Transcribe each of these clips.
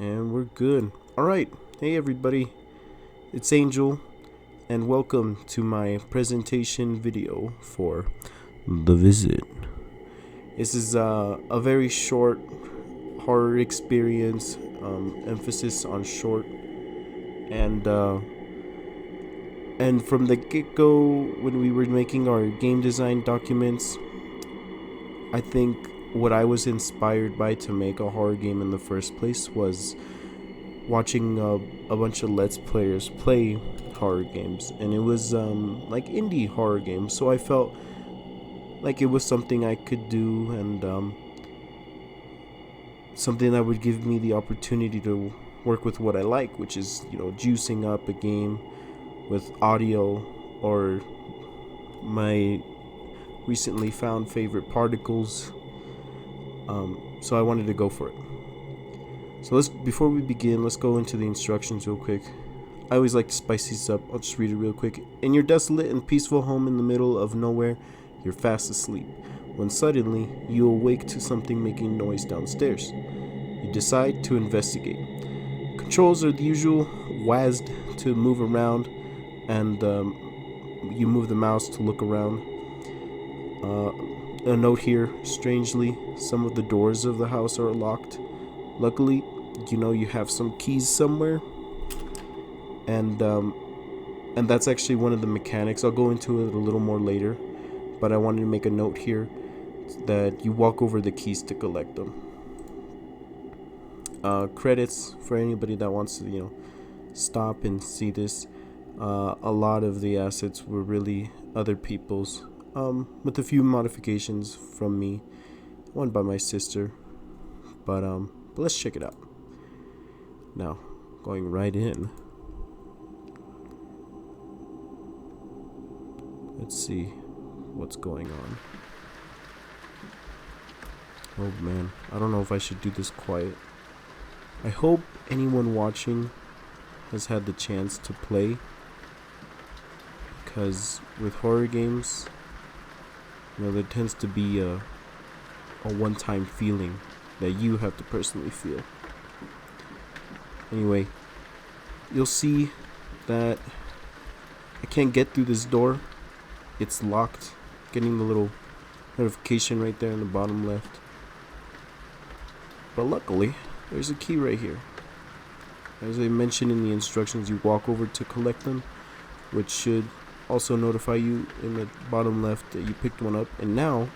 And we're good. Alright, hey everybody, it's Angel, and welcome to my presentation video for The Visit. This is a very short horror experience, emphasis on short, and from the get-go, when we were making our game design documents, I think what I was inspired by to make a horror game in the first place was watching a bunch of Let's Players play horror games, and it was like indie horror games. So I felt like it was something I could do, and something that would give me the opportunity to work with what I like, which is juicing up a game with audio or my recently found favorite particles. So I wanted to go for it. So before we begin, let's go into the instructions real quick. I always like to spice these up. I'll just read it real quick. In your desolate and peaceful home in the middle of nowhere, you're fast asleep, when suddenly you awake to something making noise downstairs. You decide to investigate. Controls are the usual: WASD to move around, and you move the mouse to look around. A note here: strangely, some of the doors of the house are locked. Luckily, you have some keys somewhere, and that's actually one of the mechanics. I'll go into it a little more later, but I wanted to make a note here that you walk over the keys to collect them. Credits for anybody that wants to stop and see this. A lot of the assets were really other people's, with a few modifications from me, one by my sister, but let's check it out. Now, going right in. Let's see what's going on. Oh man, I don't know if I should do this quiet. I hope anyone watching has had the chance to play, because with horror games, there tends to be a one-time feeling that you have to personally feel. Anyway, you'll see that I can't get through this door. It's locked. Getting the little notification right there in the bottom left. But luckily, there's a key right here. As I mentioned in the instructions, you walk over to collect them, which should also notify you in the bottom left that you picked one up. And now,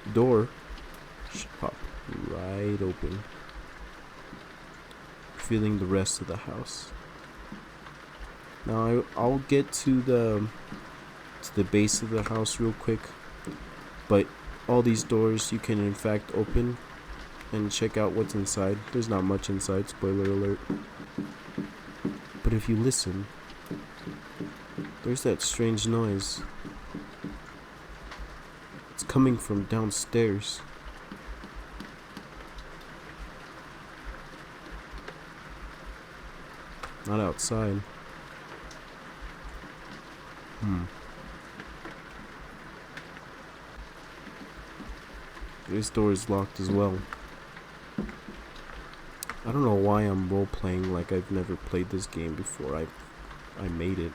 the door should pop right open, feeling the rest of the house. Now I'll get to the base of the house real quick, but all these doors you can in fact open and check out what's inside. There's not much inside, spoiler alert, but if you listen, there's that strange noise. It's coming from downstairs. Not outside. This door is locked as well. I don't know why I'm role playing like I've never played this game before. I made it.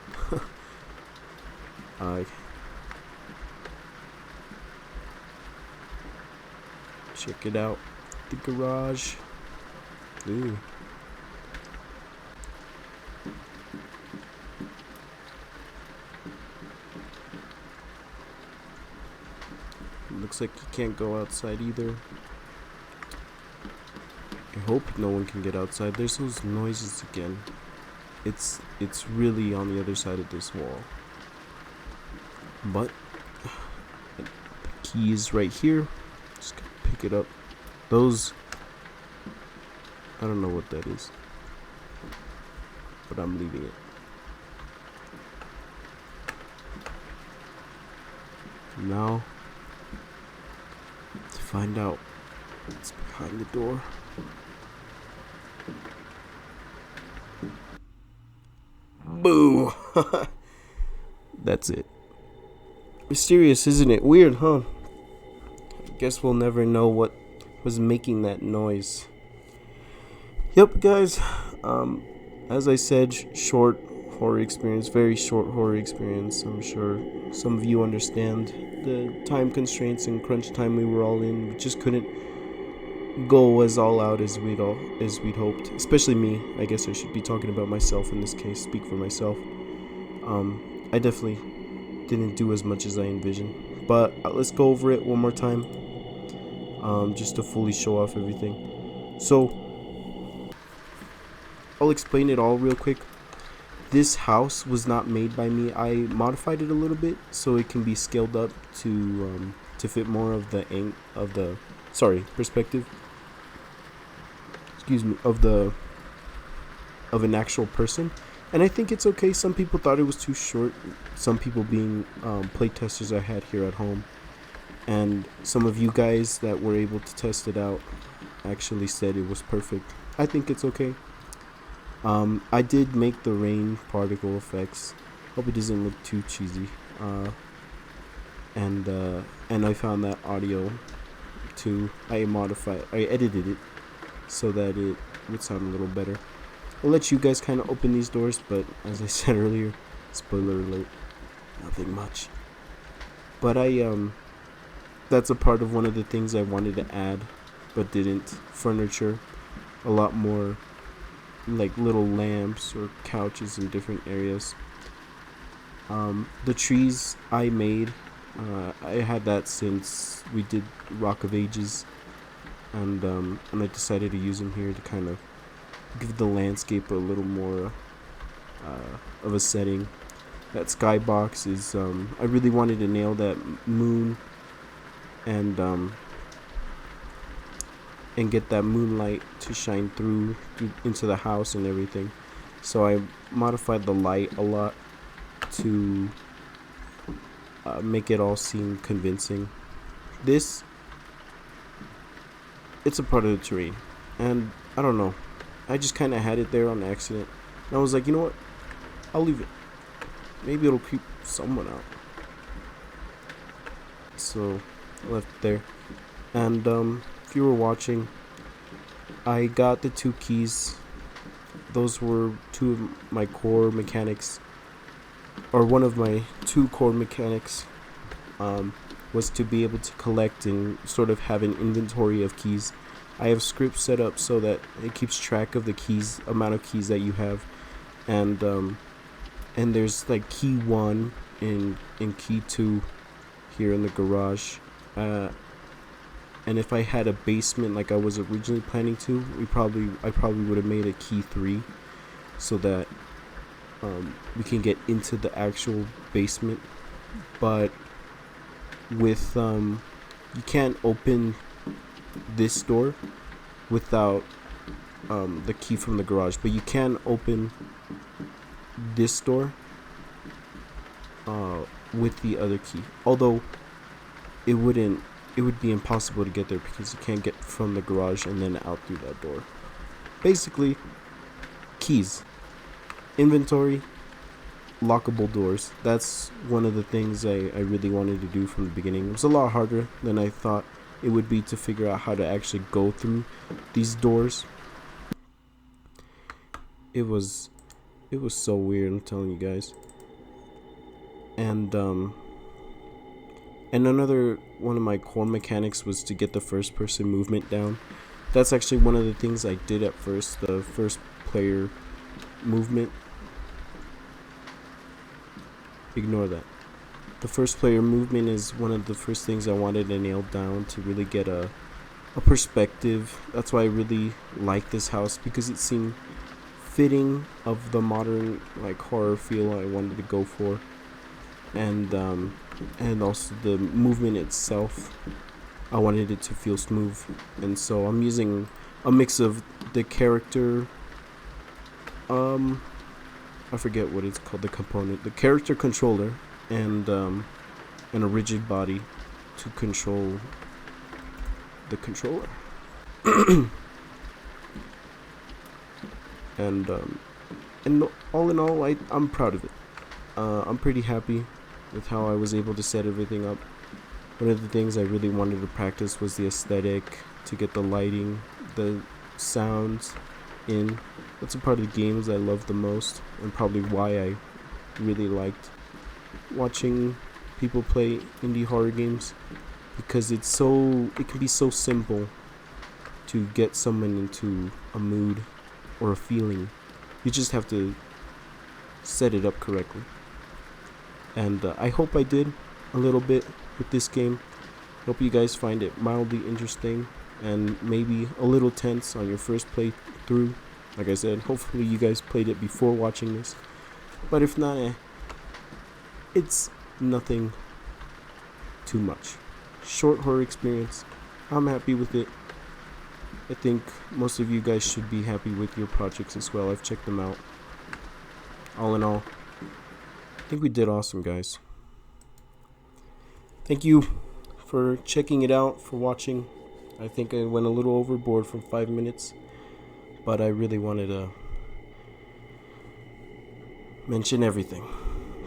Check it out. The garage. Ooh. Looks like you can't go outside either. I hope no one can get outside. There's those noises again. It's really on the other side of this wall. But the key is right here. Just gonna pick it up. Those, I don't know what that is, but I'm leaving it. Now, to find out what's behind the door. Boo! That's it. Mysterious, isn't it? Weird, huh? I guess we'll never know what was making that noise. Yep, guys. Um, as I said, short horror experience, very short horror experience. I'm sure some of you understand the time constraints and crunch time we were all in. We just couldn't go as all out as we'd hoped. Especially me. I guess I should be talking about myself in this case. Speak for myself. I definitely didn't do as much as I envisioned. But let's go over it one more time. Just to fully show off everything. So I'll explain it all real quick. This house was not made by me. I modified it a little bit so it can be scaled up to fit more of the perspective. Excuse me, of an actual person. And I think it's okay. Some people thought it was too short. Some people being playtesters I had here at home, and some of you guys that were able to test it out actually said it was perfect. I think it's okay. I did make the rain particle effects. Hope it doesn't look too cheesy. And I found that audio too. I edited it so that it would sound a little better. I'll let you guys kind of open these doors, but as I said earlier, spoiler alert, nothing much. But that's a part of one of the things I wanted to add, but didn't. Furniture, a lot more like little lamps or couches in different areas. The trees I made, I had that since we did Rock of Ages, and I decided to use them here to kind of give the landscape a little more of a setting. That skybox is, I really wanted to nail that moon and get that moonlight to shine through into the house and everything. So I modified the light a lot to make it all seem convincing. It's a part of the terrain, and I don't know, I just kind of had it there on accident, and I was like, you know what, I'll leave it, maybe it'll creep someone out. So I left it there. And if you were watching, I got the 2 keys. Those were 2 of my core mechanics, or one of my 2 core mechanics, was to be able to collect and sort of have an inventory of keys. I have scripts set up so that it keeps track of the amount of keys that you have, and there's like key 1 and key 2 here in the garage. And if I had a basement like I was originally planning to, I probably would have made a key 3 so that we can get into the actual basement. But with you can't open this door without the key from the garage, but you can open this door with the other key. Although it would be impossible to get there because you can't get from the garage and then out through that door. Basically, keys, inventory, lockable doors. That's one of the things I really wanted to do from the beginning. It was a lot harder than I thought it would be to figure out how to actually go through these doors. It was so weird, I'm telling you guys. And another one of my core mechanics was to get the first person movement down. That's actually one of the things I did at first, the first player movement. Ignore that. The first player movement is one of the first things I wanted to nail down to really get a perspective. That's why I really like this house, because it seemed fitting of the modern like horror feel I wanted to go for. And also the movement itself, I wanted it to feel smooth, and so I'm using a mix of the character, I forget what it's called, the component, the character controller, and a rigid body to control the controller. and all in all, I'm proud of it. I'm pretty happy with how I was able to set everything up. One of the things I really wanted to practice was the aesthetic, to get the lighting, the sounds, in. That's a part of the games I love the most, and probably why I really liked watching people play indie horror games, because it can be so simple to get someone into a mood or a feeling. You just have to set it up correctly. And I hope I did a little bit with this game. Hope you guys find it mildly interesting and maybe a little tense on your first playthrough. Like I said, hopefully you guys played it before watching this. But if not, it's nothing too much. Short horror experience. I'm happy with it. I think most of you guys should be happy with your projects as well. I've checked them out. All in all, I think we did awesome, guys. Thank you for checking it out, for watching. I think I went a little overboard from 5 minutes, but I really wanted to mention everything.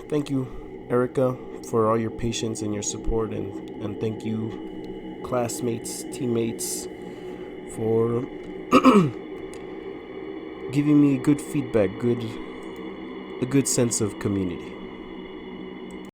Thank you, Erica, for all your patience and your support, and thank you, classmates, teammates, for giving me good feedback, a good sense of community.